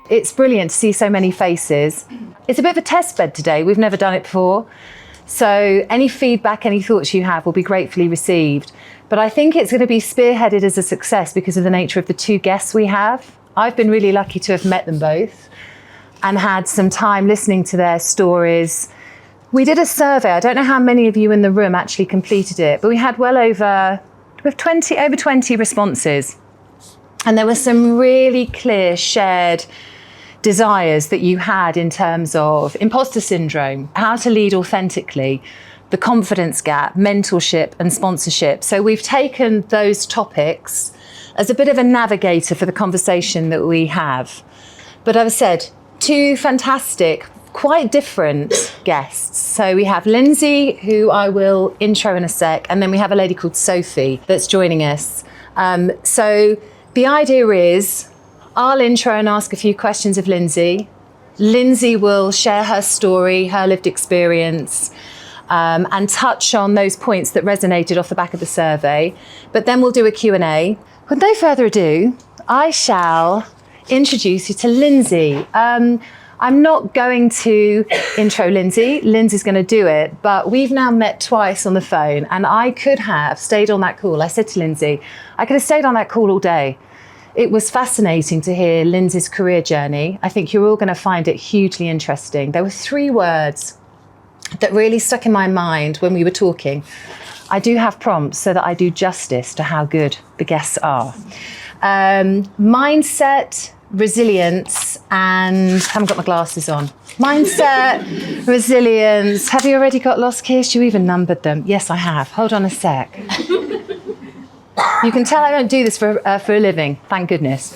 It's brilliant to see so many faces. It's a bit of a test bed today. We've never done it before. So any feedback, any thoughts you have will be gratefully received. But I think it's going to be spearheaded as a success because of the nature of the two guests we have. I've been really lucky to have met them both and had some time listening to their stories. We did a survey. I don't know how many of you in the room actually completed it, but we had over 20 responses. And there were some really clear shared desires that you had in terms of imposter syndrome, how to lead authentically, the confidence gap, mentorship and sponsorship. So we've taken those topics as a bit of a navigator for the conversation that we have. But as I said, two fantastic, quite different guests. So we have Lindsay, who I will intro in a sec, and then we have a lady called Sophie that's joining us. So the idea is I'll intro and ask a few questions of Lindsay. Lindsay will share her story, her lived experience, and touch on those points that resonated off the back of the survey. But then we'll do a Q&A. With no further ado, I shall introduce you to Lindsay. I'm not going to intro Lindsay. Lindsay's going to do it, but we've now met twice on the phone, and I could have stayed on that call. I said to Lindsay, I could have stayed on that call all day. It was fascinating to hear Lindsay's career journey. I think you're all going to find it hugely interesting. There were 3 words that really stuck in my mind when we were talking. I do have prompts so that I do justice to how good the guests are. Mindset, resilience, and I haven't got my glasses on. Mindset, resilience. Have you already got lost keys? You even numbered them. Yes, I have. Hold on a sec. You can tell I don't do this for a living, thank goodness.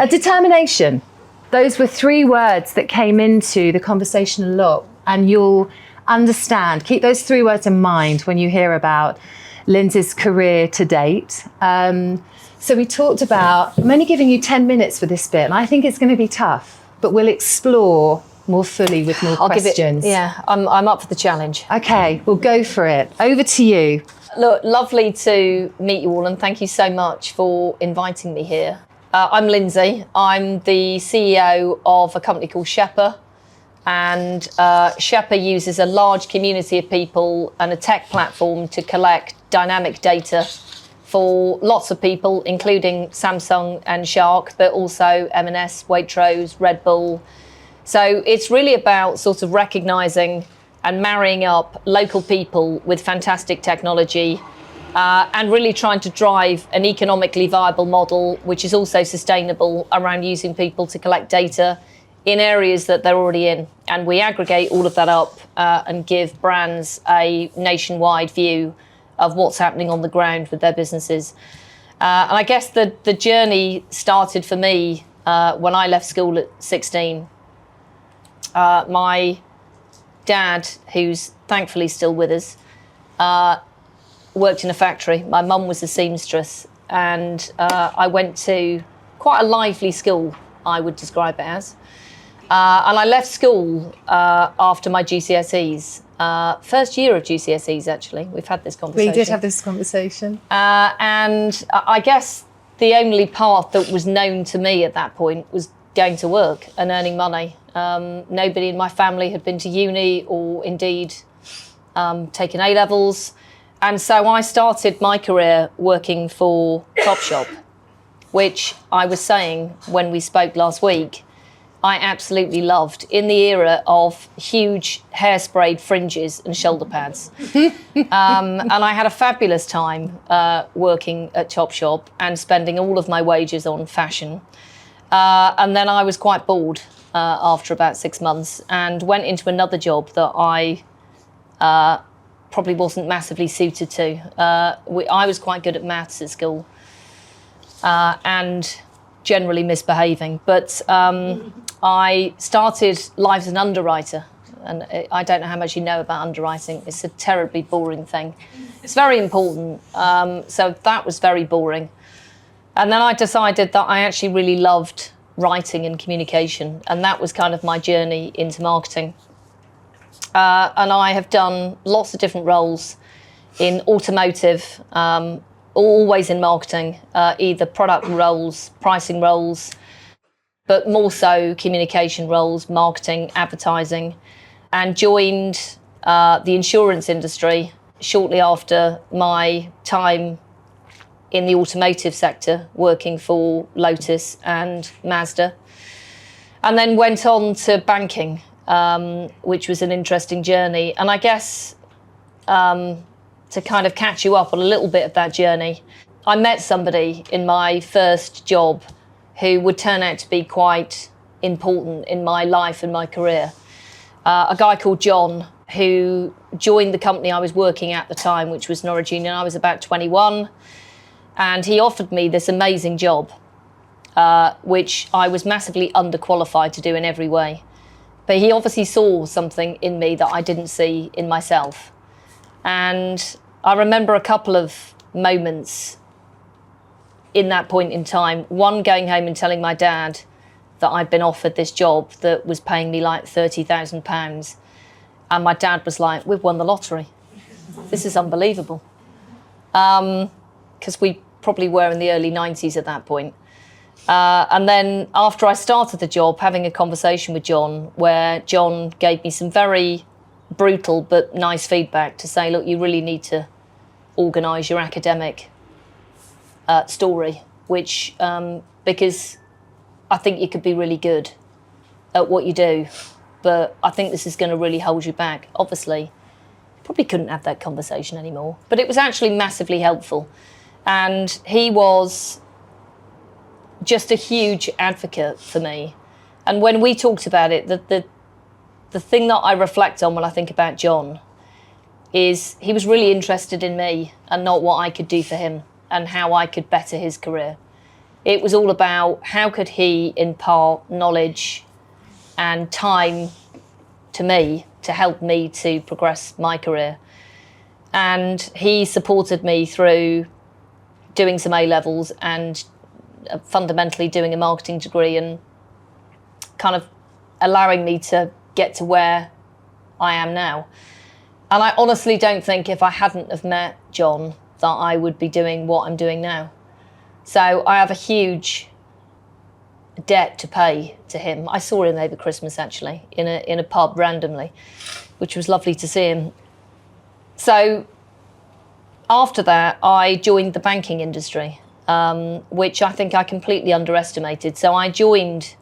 Determination. Those were 3 words that came into the conversation a lot, and you'll understand. Keep those 3 words in mind when you hear about Lindsay's career to date. So we talked about, I'm only giving you 10 minutes for this bit, and I think it's going to be tough, but we'll explore more fully with more questions. I'm up for the challenge. Okay, we'll go for it. Over to you. Look, lovely to meet you all, and thank you so much for inviting me here. I'm Lindsay. I'm the CEO of a company called Shepper, and Shepper uses a large community of people and a tech platform to collect dynamic data for lots of people, including Samsung and Shark, but also M&S, Waitrose, Red Bull. So it's really about sort of recognising and marrying up local people with fantastic technology and really trying to drive an economically viable model, which is also sustainable, around using people to collect data in areas that they're already in. And we aggregate all of that up and give brands a nationwide view of what's happening on the ground with their businesses. And I guess the journey started for me when I left school at 16. My dad, who's thankfully still with us, worked in a factory. My mum was a seamstress, and I went to quite a lively school, I would describe it as. And I left school after my GCSEs. First year of GCSEs, actually. We've had this conversation. We did have this conversation. And I guess the only path that was known to me at that point was going to work and earning money. Nobody in my family had been to uni or indeed taken A-levels. And so I started my career working for Topshop, which I was saying when we spoke last week, I absolutely loved, in the era of huge hairsprayed fringes and shoulder pads. And I had a fabulous time working at Topshop and spending all of my wages on fashion. And then I was quite bored after about 6 months and went into another job that I probably wasn't massively suited to. I was quite good at maths at school and generally misbehaving, but I started life as an underwriter, and I don't know how much you know about underwriting. It's a terribly boring thing. It's very important, so that was very boring. And then I decided that I actually really loved writing and communication, and that was kind of my journey into marketing. And I have done lots of different roles in automotive, always in marketing, either product roles, pricing roles, but more so communication roles, marketing, advertising, and joined the insurance industry shortly after my time in the automotive sector, working for Lotus and Mazda. And then went on to banking, which was an interesting journey. And I guess to kind of catch you up on a little bit of that journey, I met somebody in my first job who would turn out to be quite important in my life and my career. A guy called John, who joined the company I was working at the time, which was Norwich Union. I was about 21, and he offered me this amazing job, which I was massively underqualified to do in every way. But he obviously saw something in me that I didn't see in myself. And I remember a couple of moments in that point in time. One, going home and telling my dad that I'd been offered this job that was paying me like £30,000. And my dad was like, we've won the lottery. This is unbelievable. Because we probably were in the early 90s at that point. And then after I started the job, having a conversation with John, where John gave me some very brutal but nice feedback to say, look, you really need to organise your academic story, which, because I think you could be really good at what you do, but I think this is going to really hold you back. Obviously, probably couldn't have that conversation anymore, but it was actually massively helpful. And he was just a huge advocate for me. And when we talked about it, the thing that I reflect on when I think about John is he was really interested in me and not what I could do for him and how I could better his career. It was all about how could he impart knowledge and time to me to help me to progress my career. And he supported me through doing some A-levels and fundamentally doing a marketing degree and kind of allowing me to get to where I am now. And I honestly don't think if I hadn't have met John that I would be doing what I'm doing now. So I have a huge debt to pay to him. I saw him over Christmas actually in a pub randomly, which was lovely to see him. So after that, I joined the banking industry, which I think I completely underestimated. So I joined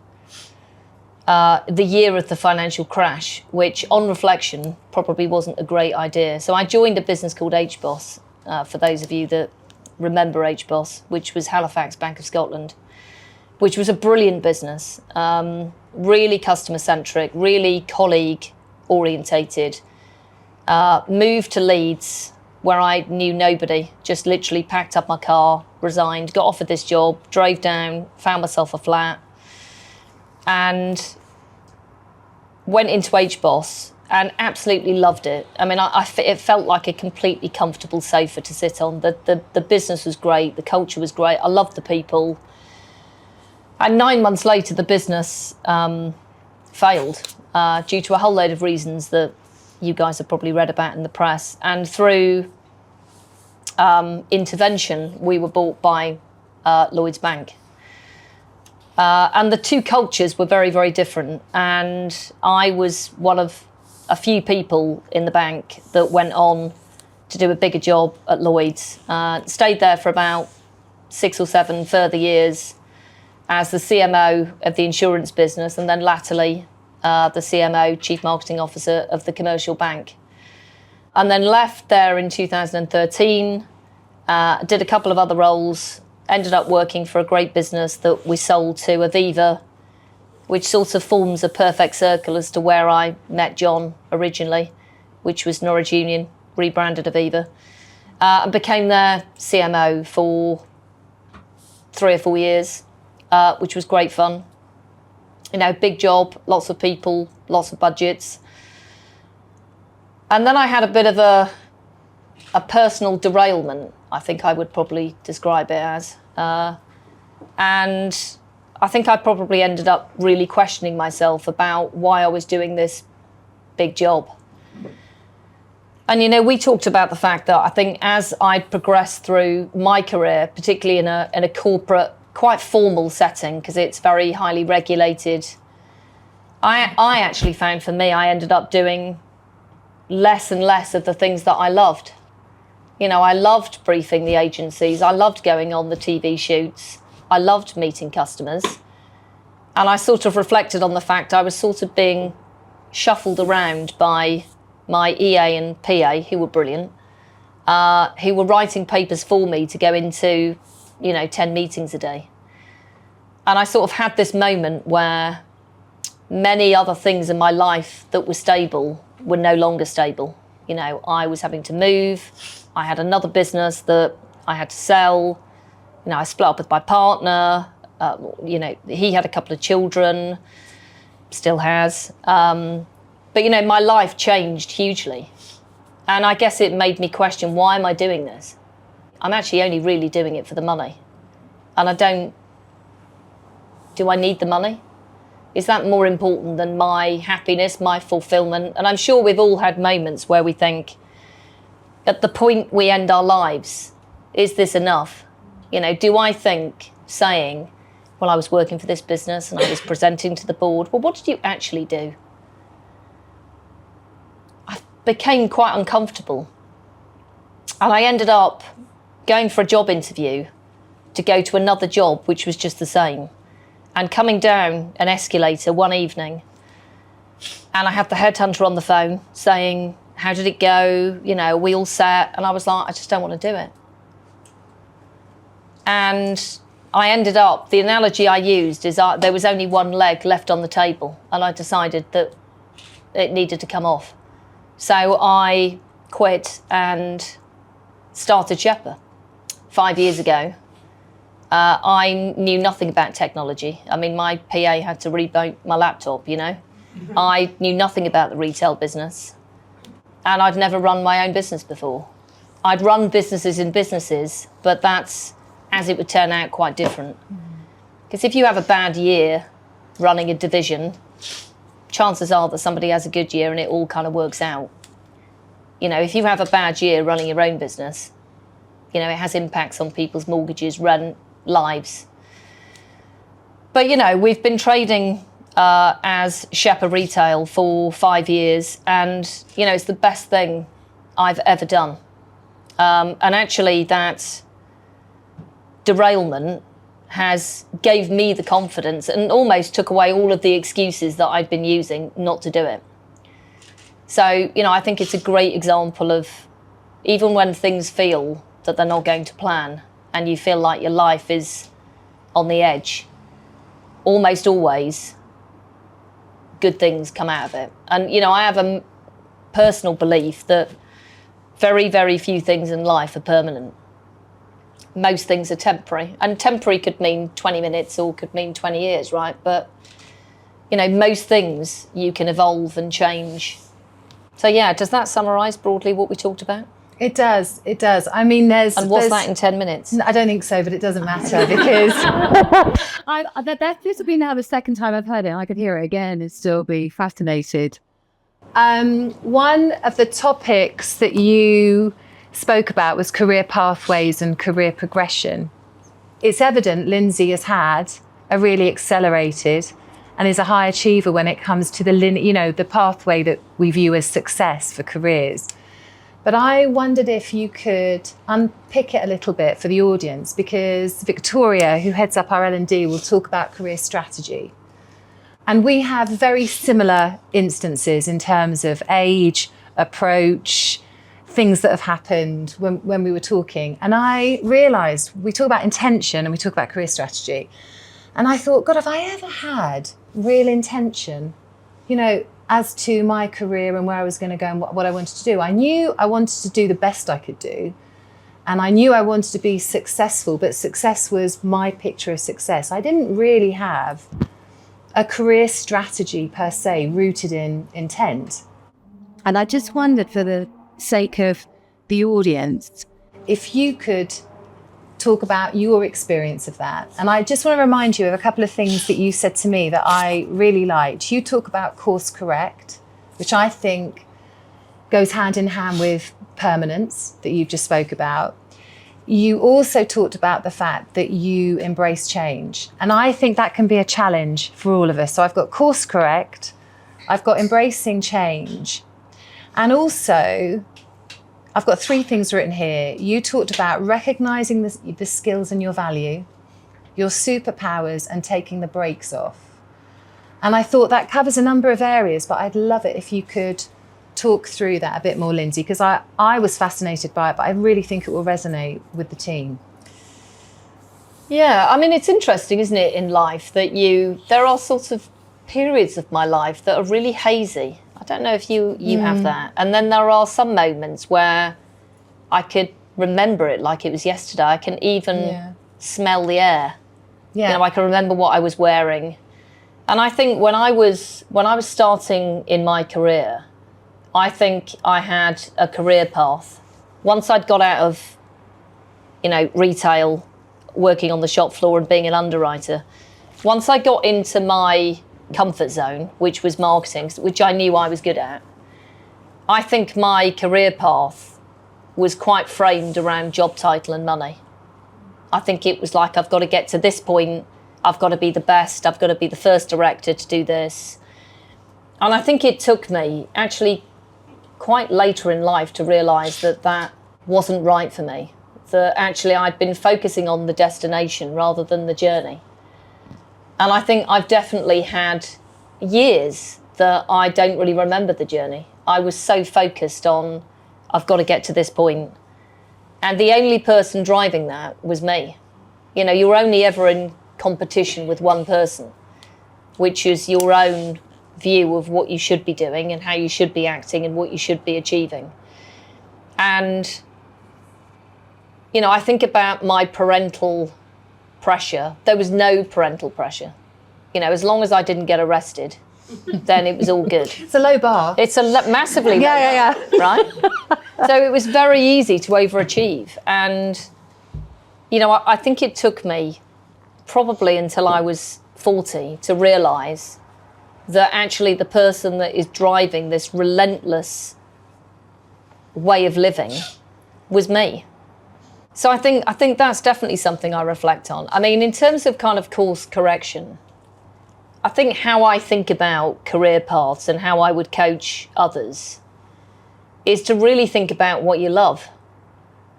the year of the financial crash, which on reflection probably wasn't a great idea. So I joined a business called HBOS, for those of you that remember HBOS, which was Halifax Bank of Scotland, which was a brilliant business, really customer-centric, really colleague-orientated. Moved to Leeds, where I knew nobody, just literally packed up my car, resigned, got offered this job, drove down, found myself a flat, and went into HBOS and absolutely loved it. I mean, it felt like a completely comfortable sofa to sit on. The business was great, the culture was great, I loved the people. And 9 months later, the business failed due to a whole load of reasons that you guys have probably read about in the press. And through intervention, we were bought by Lloyds Bank. And the two cultures were very, very different. And I was one of a few people in the bank that went on to do a bigger job at Lloyds. Stayed there for about 6 or 7 further years as the CMO of the insurance business, and then latterly the CMO, Chief Marketing Officer of the commercial bank. And then left there in 2013, did a couple of other roles, ended up working for a great business that we sold to Aviva, which sort of forms a perfect circle as to where I met John originally, which was Norwich Union, rebranded Aviva, and became their CMO for 3 or 4 years, which was great fun. You know, big job, lots of people, lots of budgets. And then I had a bit of a personal derailment, I think I would probably describe it as. And I think I probably ended up really questioning myself about why I was doing this big job. And, you know, we talked about the fact that I think as I progressed through my career, particularly in a corporate quite formal setting because it's very highly regulated. I actually found for me, I ended up doing less and less of the things that I loved. You know, I loved briefing the agencies. I loved going on the TV shoots. I loved meeting customers. And I sort of reflected on the fact I was sort of being shuffled around by my EA and PA, who were brilliant, who were writing papers for me to go into, 10 meetings a day. And I sort of had this moment where many other things in my life that were stable were no longer stable. I was having to move. I had another business that I had to sell. I split up with my partner. He had a couple of children, still has. But my life changed hugely. And I guess it made me question, why am I doing this? I'm actually only really doing it for the money. And do I need the money? Is that more important than my happiness, my fulfillment? And I'm sure we've all had moments where we think, at the point we end our lives, is this enough? Do I think saying, well, I was working for this business and I was presenting to the board, well, what did you actually do? I became quite uncomfortable. And I ended up going for a job interview to go to another job, which was just the same. And coming down an escalator one evening, and I had the headhunter on the phone saying, how did it go? We all set? And I was like, I just don't want to do it. And I ended up, the analogy I used is there was only one leg left on the table, and I decided that it needed to come off. So I quit and started Shepper 5 years ago. I knew nothing about technology. I mean, my PA had to reboot my laptop, I knew nothing about the retail business. And I'd never run my own business before. I'd run businesses in businesses, but that's, as it would turn out, quite different. Because if you have a bad year running a division, chances are that somebody has a good year and it all kind of works out. If you have a bad year running your own business, it has impacts on people's mortgages, rent, lives. But, we've been trading as Shepper Retail for 5 years, and, it's the best thing I've ever done. And actually that derailment gave me the confidence and almost took away all of the excuses that I'd been using not to do it. So, I think it's a great example of, even when things feel that they're not going to plan and you feel like your life is on the edge, almost always good things come out of it. And, I have a personal belief that very, very few things in life are permanent. Most things are temporary. And temporary could mean 20 minutes or could mean 20 years, right? But, most things you can evolve and change. So, yeah, does that summarise broadly what we talked about? It does. I mean, And was that in 10 minutes? I don't think so, but it doesn't matter because this will be now the second time I've heard it. I could hear it again and still be fascinated. one of the topics that you spoke about was career pathways and career progression. It's evident Lindsay has had a really accelerated and is a high achiever when it comes to the pathway that we view as success for careers. But I wondered if you could unpick it a little bit for the audience, because Victoria, who heads up our L&D, will talk about career strategy. And we have very similar instances in terms of age, approach, things that have happened when we were talking. And I realised we talk about intention and we talk about career strategy. And I thought, God, have I ever had real intention, as to my career and where I was going to go and what I wanted to do? I knew I wanted to do the best I could do. And I knew I wanted to be successful, but success was my picture of success. I didn't really have a career strategy per se rooted in intent. And I just wondered, for the sake of the audience, if you could talk about your experience of that. And I just want to remind you of a couple of things that you said to me that I really liked. You talk about course correct, which I think goes hand in hand with permanence that you just spoke about. you also talked about the fact that you embrace change. And I think that can be a challenge for all of us. So I've got course correct, I've got embracing change, and also I've got 3 things written here. You talked about recognizing the skills and your value, your superpowers, and taking the brakes off. And I thought that covers a number of areas, but I'd love it if you could talk through that a bit more, Lindsay, because I was fascinated by it, but I really think it will resonate with the team. Yeah, I mean, it's interesting, isn't it, in life that there are sorts of periods of my life that are really hazy. I don't know if you have that. And then there are some moments where I could remember it like it was yesterday. I can even smell the air. Yeah. You know, I can remember what I was wearing. And I think when I was starting in my career, I think I had a career path. Once I'd got out of, retail, working on the shop floor and being an underwriter, once I got into my comfort zone, which was marketing, which I knew I was good at, I think my career path was quite framed around job title and money. I think it was like, I've got to get to this point, I've got to be the best, I've got to be the first director to do this. And I think it took me actually quite later in life to realise that wasn't right for me. That actually I'd been focusing on the destination rather than the journey. And I think I've definitely had years that I don't really remember the journey. I was so focused on, I've got to get to this point. And the only person driving that was me. You're only ever in competition with one person, which is your own view of what you should be doing and how you should be acting and what you should be achieving. And, I think about my parental pressure. There was no parental pressure. As long as I didn't get arrested, then it was all good. It's a low bar. It's a massively low bar, right? So it was very easy to overachieve. And, I think it took me probably until I was 40 to realise that actually the person that is driving this relentless way of living was me. So I think that's definitely something I reflect on. I mean, in terms of kind of course correction, I think how I think about career paths and how I would coach others is to really think about what you love.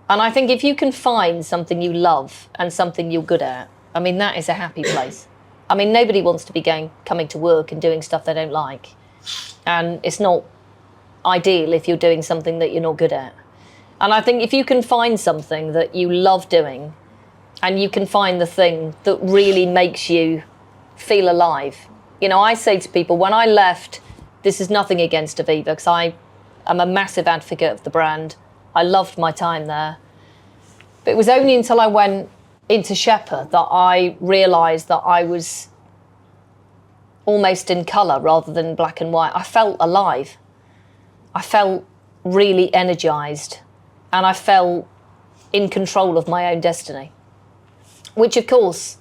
And I think if you can find something you love and something you're good at, I mean, that is a happy place. I mean, nobody wants to be coming to work and doing stuff they don't like. And it's not ideal if you're doing something that you're not good at. And I think if you can find something that you love doing and you can find the thing that really makes you feel alive. I say to people, when I left, this is nothing against Aviva, because I am a massive advocate of the brand. I loved my time there. But it was only until I went into Shepper that I realised that I was almost in colour rather than black and white. I felt alive. I felt really energised. And I felt in control of my own destiny, which of course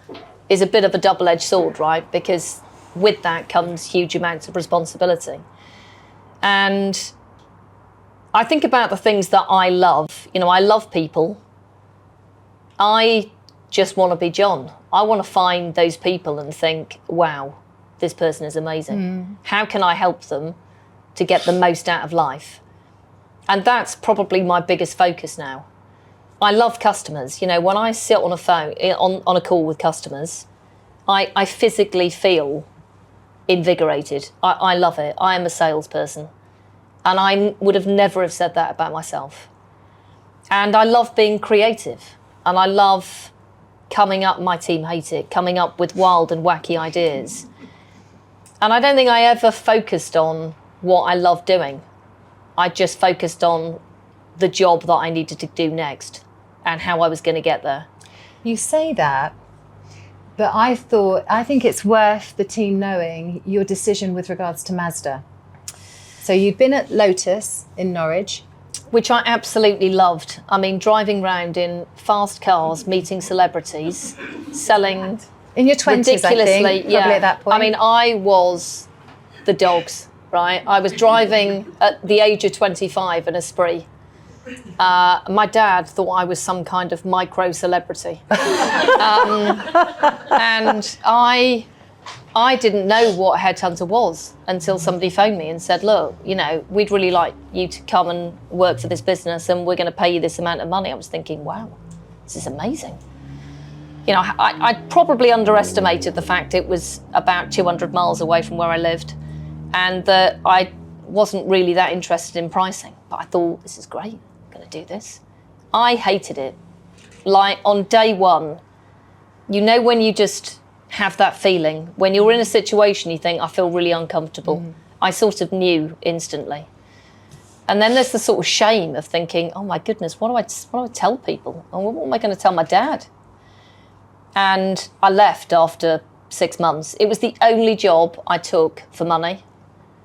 is a bit of a double-edged sword, right? Because with that comes huge amounts of responsibility. And I think about the things that I love. I love people. I just want to be John. I want to find those people and think, wow, this person is amazing. How can I help them to get the most out of life? And that's probably my biggest focus now. I love customers. When I sit on a phone, on a call with customers, I physically feel invigorated. I love it. I am a salesperson. And I would have never have said that about myself. And I love being creative. And I love coming up, my team hate it, coming up with wild and wacky ideas. And I don't think I ever focused on what I love doing. I just focused on the job that I needed to do next and how I was going to get there. You say that, but I think it's worth the team knowing your decision with regards to Mazda. So you'd been at Lotus in Norwich. Which I absolutely loved. I mean, driving around in fast cars, meeting celebrities, selling in your 20s, ridiculously, I think, probably at that point. I mean, I was the dogs, right? I was driving at the age of 25 in a spree. My dad thought I was some kind of micro celebrity. And I didn't know what a headhunter was until somebody phoned me and said, look, you know, we'd really like you to come and work for this business and we're going to pay you this amount of money. I was thinking, wow, this is amazing. You know, I probably underestimated the fact it was about 200 miles away from where I lived and that I wasn't really that interested in pricing. But I thought, this is great, I'm going to do this. I hated it. Like on day one, you know when you just have that feeling, when you're in a situation you think, I feel really uncomfortable. I sort of knew instantly. And then there's the sort of shame of thinking, oh my goodness, what do I tell people? And what am I going to tell my dad? And I left after 6 months. It was the only job I took for money.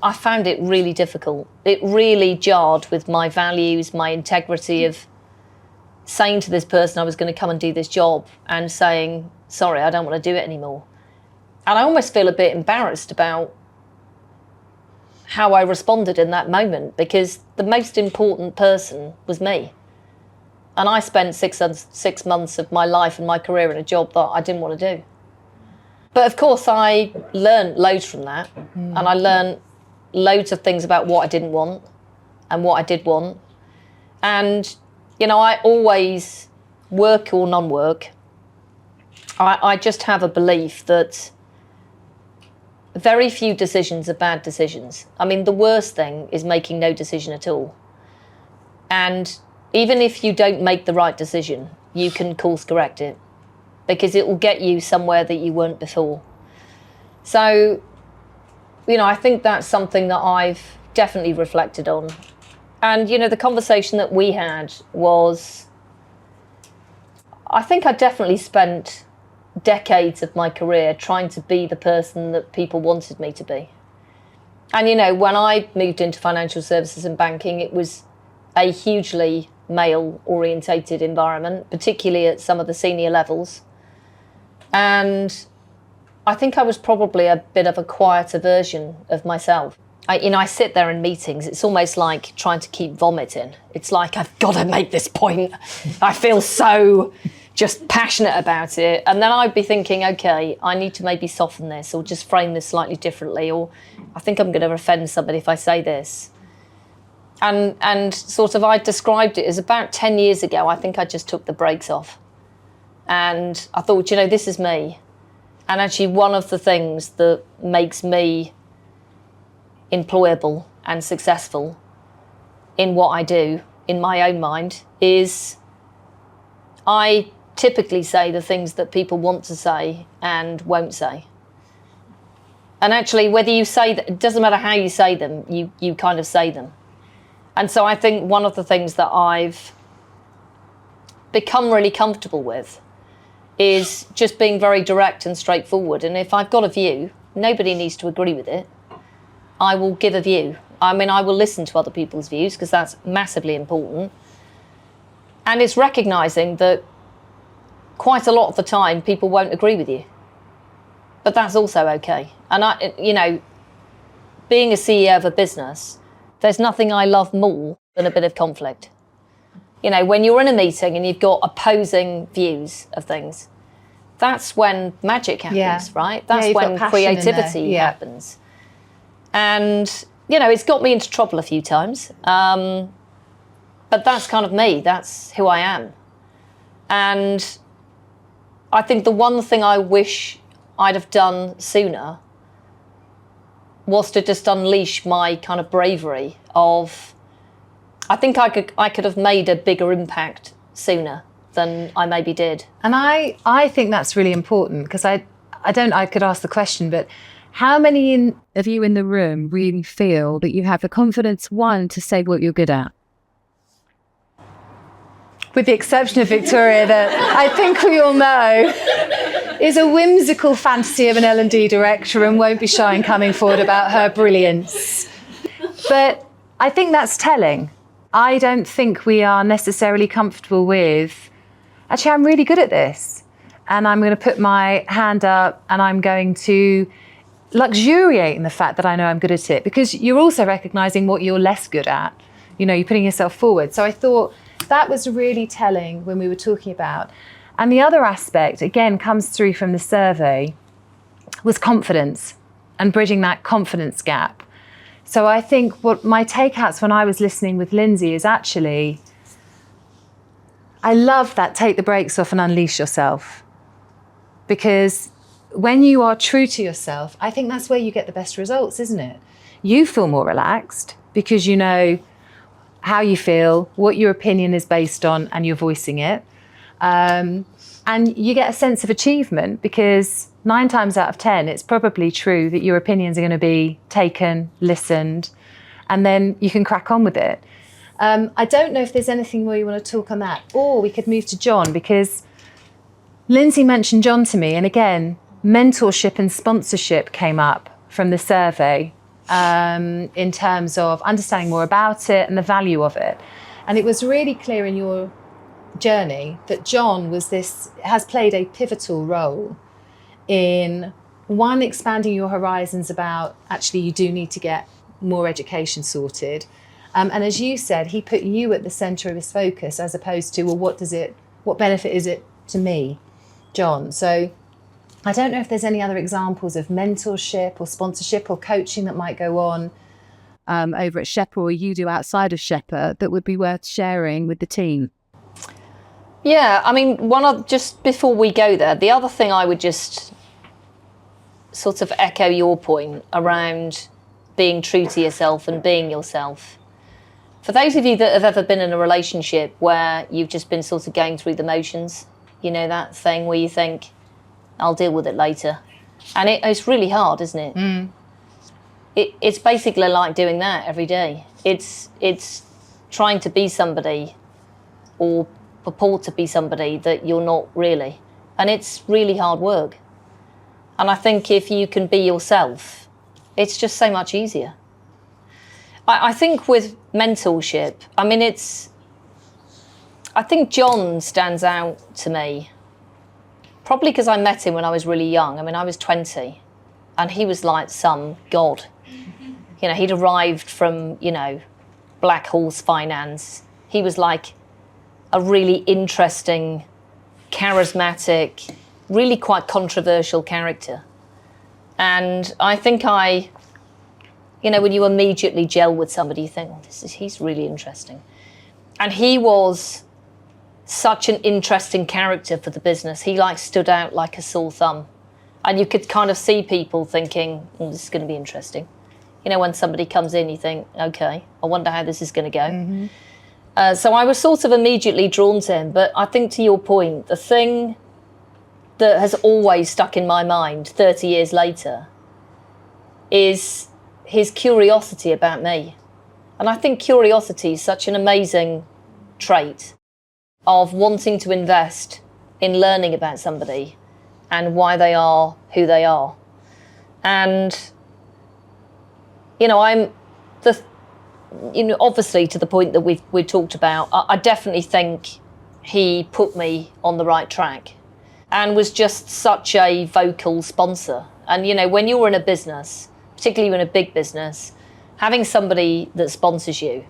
I found it really difficult. It really jarred with my values, my integrity of saying to this person I was going to come and do this job and saying, sorry, I don't want to do it anymore. And I almost feel a bit embarrassed about how I responded in that moment because the most important person was me. And I spent 6 months of my life and my career in a job that I didn't want to do. But of course, I learned loads from that. And I learned loads of things about what I didn't want and what I did want. And, you know, I always, work or non-work, I just have a belief that very few decisions are bad decisions. I mean, the worst thing is making no decision at all. And even if you don't make the right decision, you can course correct it because it will get you somewhere that you weren't before. So, you know, I think that's something that I've definitely reflected on. And, you know, the conversation that we had was, I think I definitely spent decades of my career trying to be the person that people wanted me to be. And, you know, when I moved into financial services and banking, it was a hugely male-orientated environment, particularly at some of the senior levels. And I think I was probably a bit of a quieter version of myself. I sit there in meetings, it's almost like trying to keep vomit in. It's like, I've got to make this point. I feel so just passionate about it. And then I'd be thinking, okay, I need to maybe soften this or just frame this slightly differently, or I think I'm going to offend somebody if I say this. And sort of I described it as about 10 years ago, I think I just took the brakes off. And I thought, you know, this is me. And actually one of the things that makes me employable and successful in what I do, in my own mind, is I typically say the things that people want to say and won't say. And actually, whether you say that, it doesn't matter how you say them, you kind of say them. And so I think one of the things that I've become really comfortable with is just being very direct and straightforward. And if I've got a view, nobody needs to agree with it. I will give a view. I mean, I will listen to other people's views because that's massively important. And it's recognising that quite a lot of the time people won't agree with you. But that's also okay. And being a CEO of a business, there's nothing I love more than a bit of conflict. You know, when you're in a meeting and you've got opposing views of things, that's when magic happens, right? That's when creativity happens. And, you know, it's got me into trouble a few times. But that's kind of me. That's who I am. And I think the one thing I wish I'd have done sooner was to just unleash my kind of bravery of, I think I could have made a bigger impact sooner than I maybe did. And I think that's really important because I could ask the question, but how many of you in the room really feel that you have the confidence, one, to say what you're good at? With the exception of Victoria, that I think we all know is a whimsical fantasy of an L&D director and won't be shy in coming forward about her brilliance. But I think that's telling. I don't think we are necessarily comfortable with, actually, I'm really good at this. And I'm going to put my hand up and I'm going to luxuriate in the fact that I know I'm good at it, because you're also recognising what you're less good at. you're putting yourself forward. So I thought that was really telling when we were talking about. And the other aspect, again, comes through from the survey, was confidence and bridging that confidence gap. So I think what my takeouts when I was listening with Lindsay is actually, I love that take the brakes off and unleash yourself. Because when you are true to yourself, I think that's where you get the best results, isn't it? You feel more relaxed because you know how you feel, what your opinion is based on, and you're voicing it. And you get a sense of achievement because 9 times out of 10, it's probably true that your opinions are going to be taken, listened, and then you can crack on with it. I don't know if there's anything more you want to talk on that, or we could move to John, because Lindsay mentioned John to me, and again, mentorship and sponsorship came up from the survey in terms of understanding more about it and the value of it. And it was really clear in your journey that John has played a pivotal role in, one, expanding your horizons about actually you do need to get more education sorted. And as you said, he put you at the centre of his focus as opposed to, well, what benefit is it to me, John? So I don't know if there's any other examples of mentorship or sponsorship or coaching that might go on over at Shepper, or you do outside of Shepper, that would be worth sharing with the team. Yeah, I mean, just before we go there, the other thing I would just sort of echo your point around being true to yourself and being yourself. For those of you that have ever been in a relationship where you've just been sort of going through the motions, that thing where you think, I'll deal with it later. And it's really hard, isn't it? Mm. It's basically like doing that every day. It's trying to be somebody or purport to be somebody that you're not really. And it's really hard work. And I think if you can be yourself, it's just so much easier. I think with mentorship, I think John stands out to me, probably because I met him when I was really young. I was 20 and he was like some god. He'd arrived from, Black Horse Finance. He was like a really interesting, charismatic, really quite controversial character. And I think when you immediately gel with somebody, you think, he's really interesting. And he was such an interesting character for the business. He stood out like a sore thumb. And you could kind of see people thinking, this is going to be interesting. When somebody comes in, you think, okay, I wonder how this is going to go. Mm-hmm. So I was sort of immediately drawn to him. But I think to your point, the thing that has always stuck in my mind 30 years later is his curiosity about me. And I think curiosity is such an amazing trait of wanting to invest in learning about somebody and why they are who they are. And, I'm obviously to the point that we've talked about, I definitely think he put me on the right track and was just such a vocal sponsor. And, when you're in a business, particularly in a big business, having somebody that sponsors you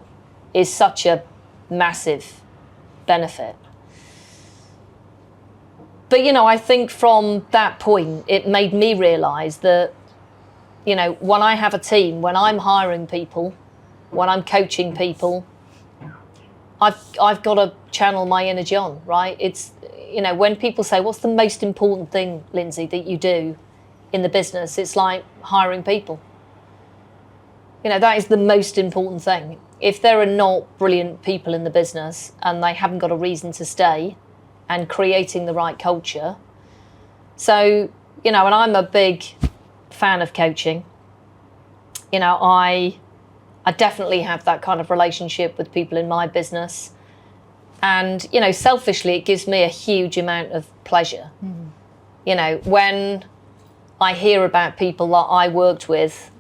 is such a massive benefit. But, I think from that point, it made me realise that, when I have a team, when I'm hiring people, when I'm coaching people, I've got to channel my inner John, right? It's, when people say, what's the most important thing, Lindsay, that you do in the business? It's like hiring people. That is the most important thing. If there are not brilliant people in the business and they haven't got a reason to stay, and creating the right culture. So, and I'm a big fan of coaching. I definitely have that kind of relationship with people in my business. And, selfishly, it gives me a huge amount of pleasure. Mm. When I hear about people that I worked with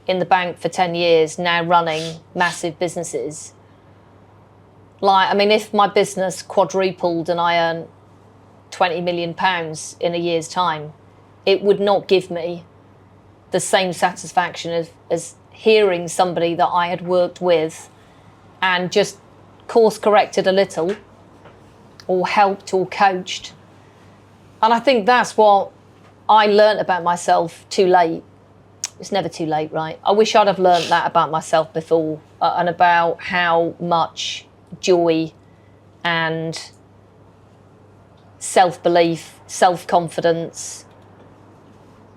in the bank for 10 years, now running massive businesses. If my business quadrupled and I earned £20 million in a year's time, it would not give me the same satisfaction as hearing somebody that I had worked with and just course corrected a little, or helped or coached. And I think that's what I learnt about myself too late. It's never too late, right? I wish I'd have learnt that about myself before, and about how much joy and self-belief, self-confidence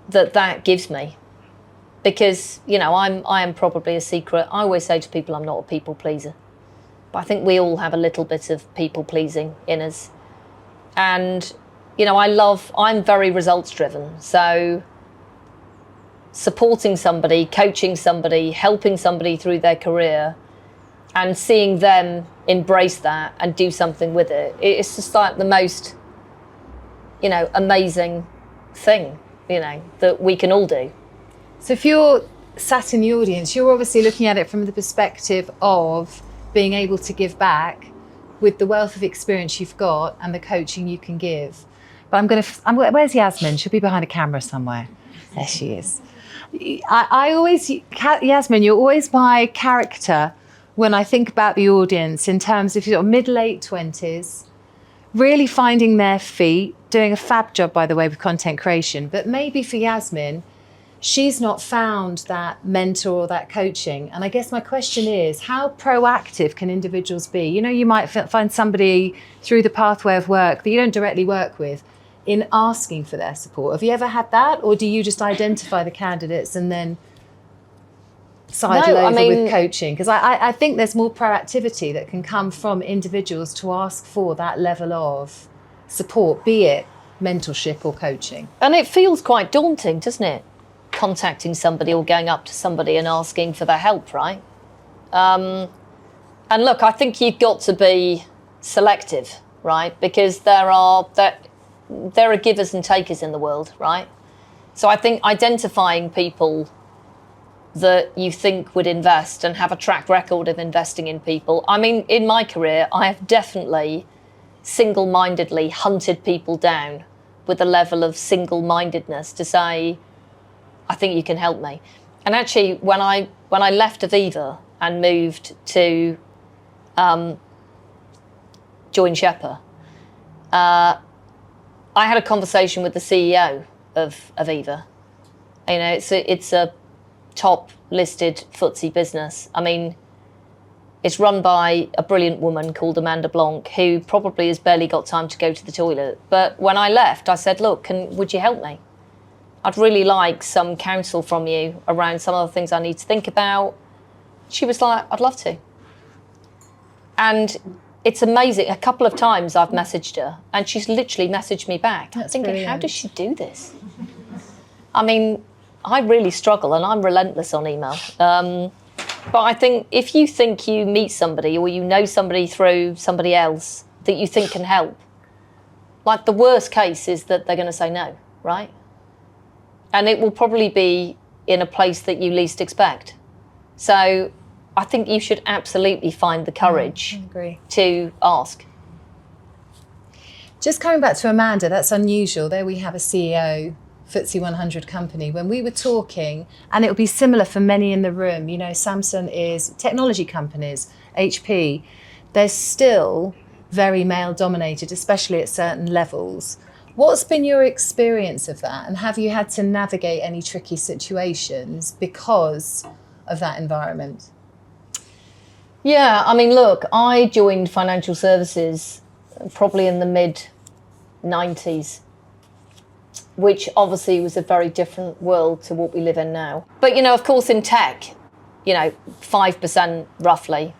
that gives me. Because, you know, I am probably a secret. I always say to people I'm not a people pleaser. But I think we all have a little bit of people pleasing in us. And, you know, I'm very results driven. So supporting somebody, coaching somebody, helping somebody through their career, and seeing them embrace that and do something with it, it's just like the most, you know, amazing thing, you know, that we can all do. So if you're sat in the audience, you're obviously looking at it from the perspective of being able to give back with the wealth of experience you've got and the coaching you can give. But where's Yasmin? She'll be behind a camera somewhere. There she is. Yasmin, you're always my character when I think about the audience in terms of, you know, mid-late 20s, really finding their feet, doing a fab job, by the way, with content creation. But maybe for Yasmin, she's not found that mentor or that coaching. And I guess my question is, how proactive can individuals be? You know, you might find somebody through the pathway of work that you don't directly work with in asking for their support. Have you ever had that? Or do you just identify the candidates and then sidle over with coaching? Because I think there's more proactivity that can come from individuals to ask for that level of support, be it mentorship or coaching. And it feels quite daunting, doesn't it? Contacting somebody or going up to somebody and asking for their help, right? And look, I think you've got to be selective, right? Because there are givers and takers in the world, right? So I think identifying people that you think would invest and have a track record of investing in people. I mean, in my career, I have definitely single-mindedly hunted people down with a level of single-mindedness to say, I think you can help me. And actually, when I left Aviva and moved to join Shepper, I had a conversation with the CEO of Aviva. You know, it's a top listed FTSE business. I mean, it's run by a brilliant woman called Amanda Blanc, who probably has barely got time to go to the toilet. But when I left, I said, look, would you help me? I'd really like some counsel from you around some of the things I need to think about. She was like, I'd love to. And it's amazing. A couple of times I've messaged her and she's literally messaged me back. That's I'm thinking, brilliant. How does she do this? I mean, I really struggle and I'm relentless on email. But I think if you think you meet somebody or you know somebody through somebody else that you think can help, like the worst case is that they're going to say no, right? And it will probably be in a place that you least expect. So I think you should absolutely find the courage to ask. Just coming back to Amanda, that's unusual. There we have a CEO, FTSE 100 company. When we were talking, and it will be similar for many in the room, you know, Samsung is technology companies, HP, they're still very male dominated, especially at certain levels. What's been your experience of that? And have you had to navigate any tricky situations because of that environment? Yeah, I mean, look, I joined financial services probably in the mid-90s, which obviously was a very different world to what we live in now. But, you know, of course, in tech, you know, 5% roughly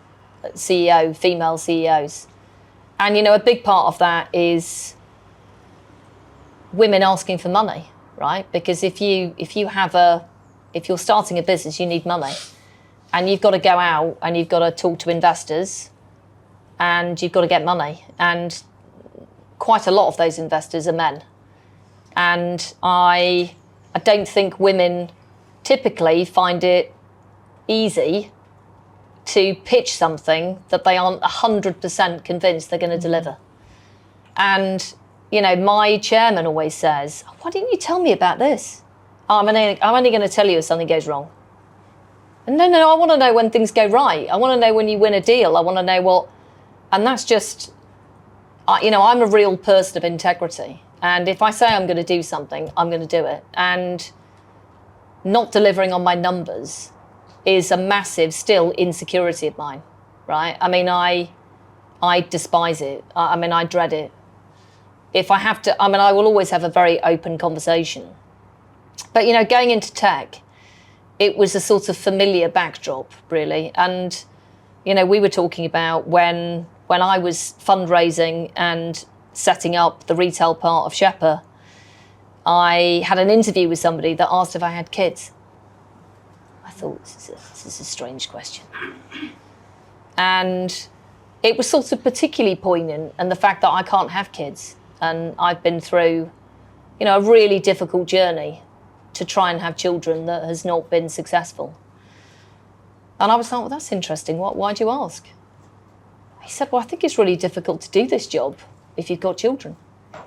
female CEOs. And, you know, a big part of that is women asking for money, right? Because if you're starting a business, you need money. And you've got to go out and you've got to talk to investors and you've got to get money. And quite a lot of those investors are men. And I don't think women typically find it easy to pitch something that they aren't 100% convinced they're going to deliver. And, you know, my chairman always says, why didn't you tell me about this? I'm only going to tell you if something goes wrong. No, I want to know when things go right. I want to know when you win a deal. I want to know what, and that's just, I'm a real person of integrity. And if I say I'm going to do something, I'm going to do it. And not delivering on my numbers is a massive, still, insecurity of mine, right? I mean, I despise it. I dread it. If I have to, I will always have a very open conversation. But, going into tech, it was a sort of familiar backdrop, really. And, we were talking about when I was fundraising and setting up the retail part of Shepper, I had an interview with somebody that asked if I had kids. I thought, this is a strange question. And it was sort of particularly poignant, and the fact that I can't have kids. And I've been through, a really difficult journey to try and have children that has not been successful. And I was like, well, that's interesting. Why'd you ask? He said, well, I think it's really difficult to do this job if you've got children. I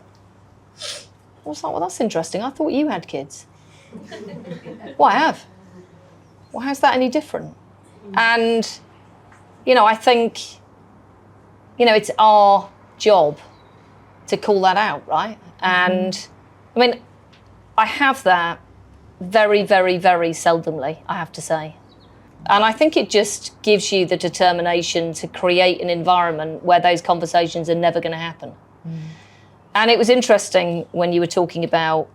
was like, well, that's interesting. I thought you had kids. Well, I have. Well, how's that any different? And, I think, it's our job to call that out, right? And, I have that very, very, very seldomly, I have to say. And I think it just gives you the determination to create an environment where those conversations are never going to happen. And it was interesting when you were talking about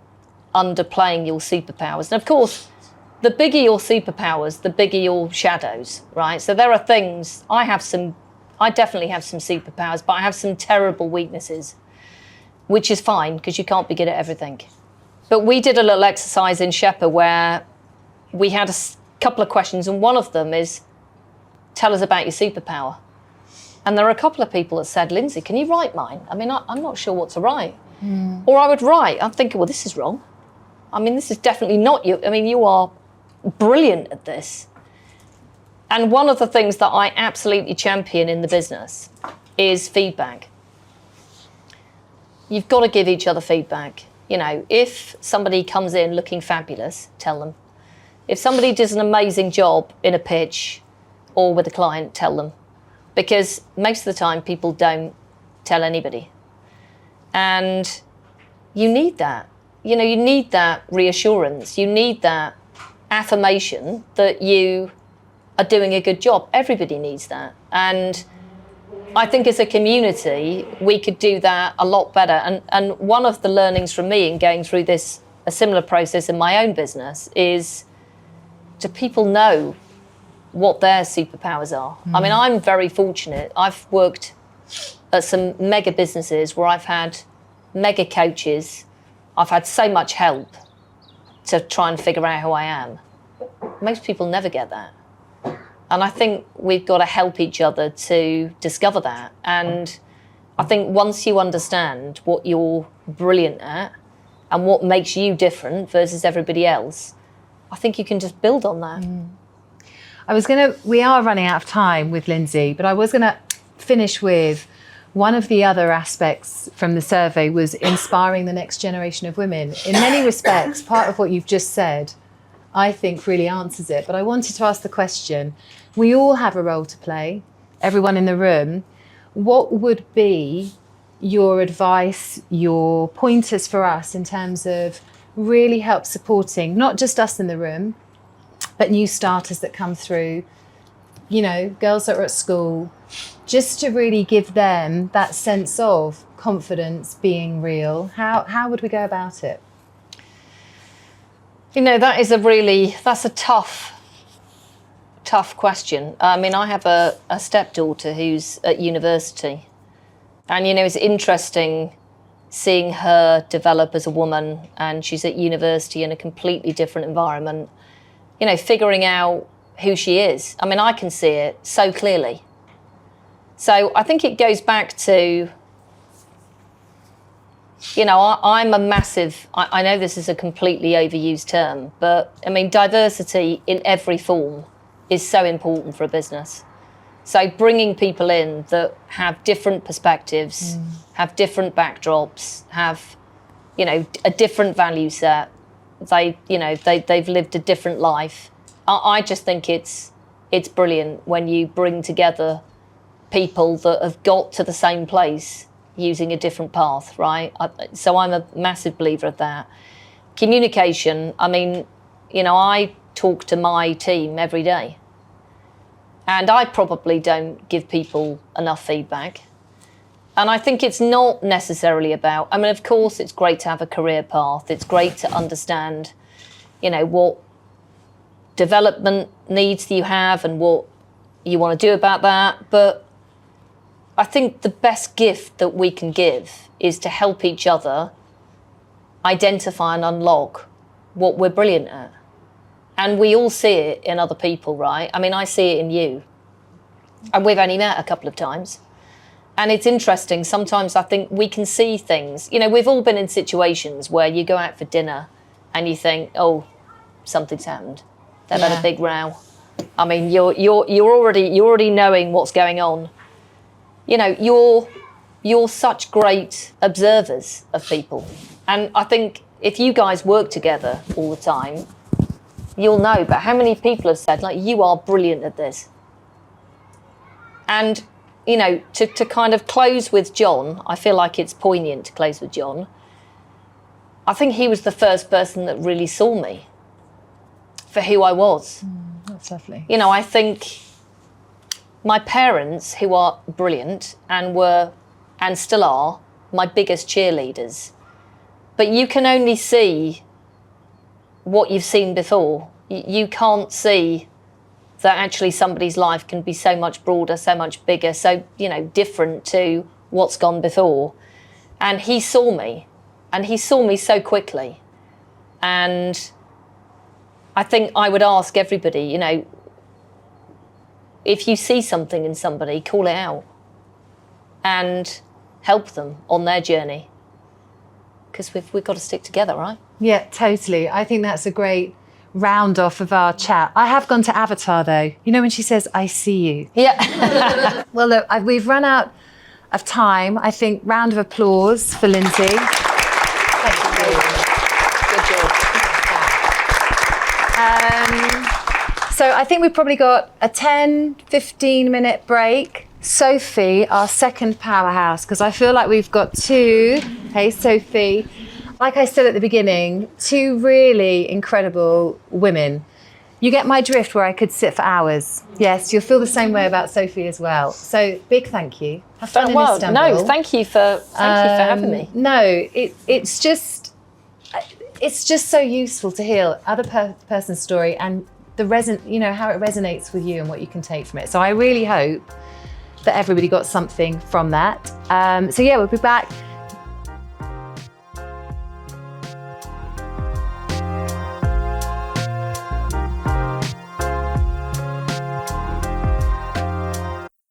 underplaying your superpowers. And of course, the bigger your superpowers, the bigger your shadows, right? So there are things, I definitely have some superpowers, but I have some terrible weaknesses, which is fine because you can't be good at everything. But we did a little exercise in Shepper where we had a couple of questions, and one of them is, tell us about your superpower. And there are a couple of people that said, Lindsay, can you write mine? I'm not sure what to write. Or I would write, I'm thinking, well, this is wrong. This is definitely not you. You are brilliant at this. And one of the things that I absolutely champion in the business is feedback. You've got to give each other feedback. If somebody comes in looking fabulous, tell them. If somebody does an amazing job in a pitch or with a client, tell them. Because most of the time people don't tell anybody. And you need that. You need that reassurance. You need that affirmation that you are doing a good job. Everybody needs that. And I think as a community, we could do that a lot better. And one of the learnings from me in going through a similar process in my own business is, do people know what their superpowers are? I'm very fortunate. I've worked at some mega businesses where I've had mega coaches. I've had so much help to try and figure out who I am. Most people never get that. And I think we've got to help each other to discover that. And I think once you understand what you're brilliant at and what makes you different versus everybody else, I think you can just build on that. We are running out of time with Lindsay, but I was going to finish with one of the other aspects from the survey was inspiring the next generation of women. In many respects, part of what you've just said, I think really answers it. But I wanted to ask the question, we all have a role to play, everyone in the room. What would be your advice, your pointers for us in terms of really help supporting not just us in the room, but new starters that come through, girls that are at school, just to really give them that sense of confidence, being real? How would we go about it? That's a tough question. I have a stepdaughter who's at university, and it's interesting seeing her develop as a woman, and she's at university in a completely different environment, figuring out who she is. I can see it so clearly. So I think it goes back to, I'm a massive, I know this is a completely overused term, but diversity in every form is so important for a business. So bringing people in that have different perspectives, have different backdrops, have, a different value set. They've lived a different life. I just think it's brilliant when you bring together people that have got to the same place using a different path, right? So I'm a massive believer of that. Communication, I mean, I talk to my team every day. And I probably don't give people enough feedback. And I think it's not necessarily about, I mean, of course, it's great to have a career path. It's great to understand, what development needs you have and what you want to do about that. But I think the best gift that we can give is to help each other identify and unlock what we're brilliant at. And we all see it in other people, right? I mean, I see it in you. And we've only met a couple of times. And it's interesting, sometimes I think we can see things. We've all been in situations where you go out for dinner and you think, oh, something's happened. They've had a big row. I mean, you're already knowing what's going on. You're such great observers of people. And I think if you guys work together all the time, you'll know. But how many people have said, like, you are brilliant at this? And, to kind of close with John, I feel like it's poignant to close with John. I think he was the first person that really saw me for who I was. That's lovely. I think my parents, who are brilliant and were, and still are, my biggest cheerleaders. But you can only see what you've seen before. You can't see that actually somebody's life can be so much broader, so much bigger, so, different to what's gone before. And he saw me, and he saw me so quickly. And I think I would ask everybody, if you see something in somebody, call it out and help them on their journey. Because we've got to stick together, right? Yeah, totally. I think that's a great round off of our chat. I have gone to Avatar though. When she says, I see you. Yeah. Well, look, we've run out of time. I think round of applause for Lindsay. Thank you. Good job. So I think we've probably got a 10, 15 minute break. Sophie, our second powerhouse, because I feel like we've got two. Hey, Sophie. Like I said at the beginning, two really incredible women. You get my drift where I could sit for hours. Yes, you'll feel the same way about Sophie as well. So big thank you. Have fun in Istanbul. No, thank you for having me. No, it's just so useful to hear other person's story and how it resonates with you and what you can take from it. So I really hope that everybody got something from that. So yeah, we'll be back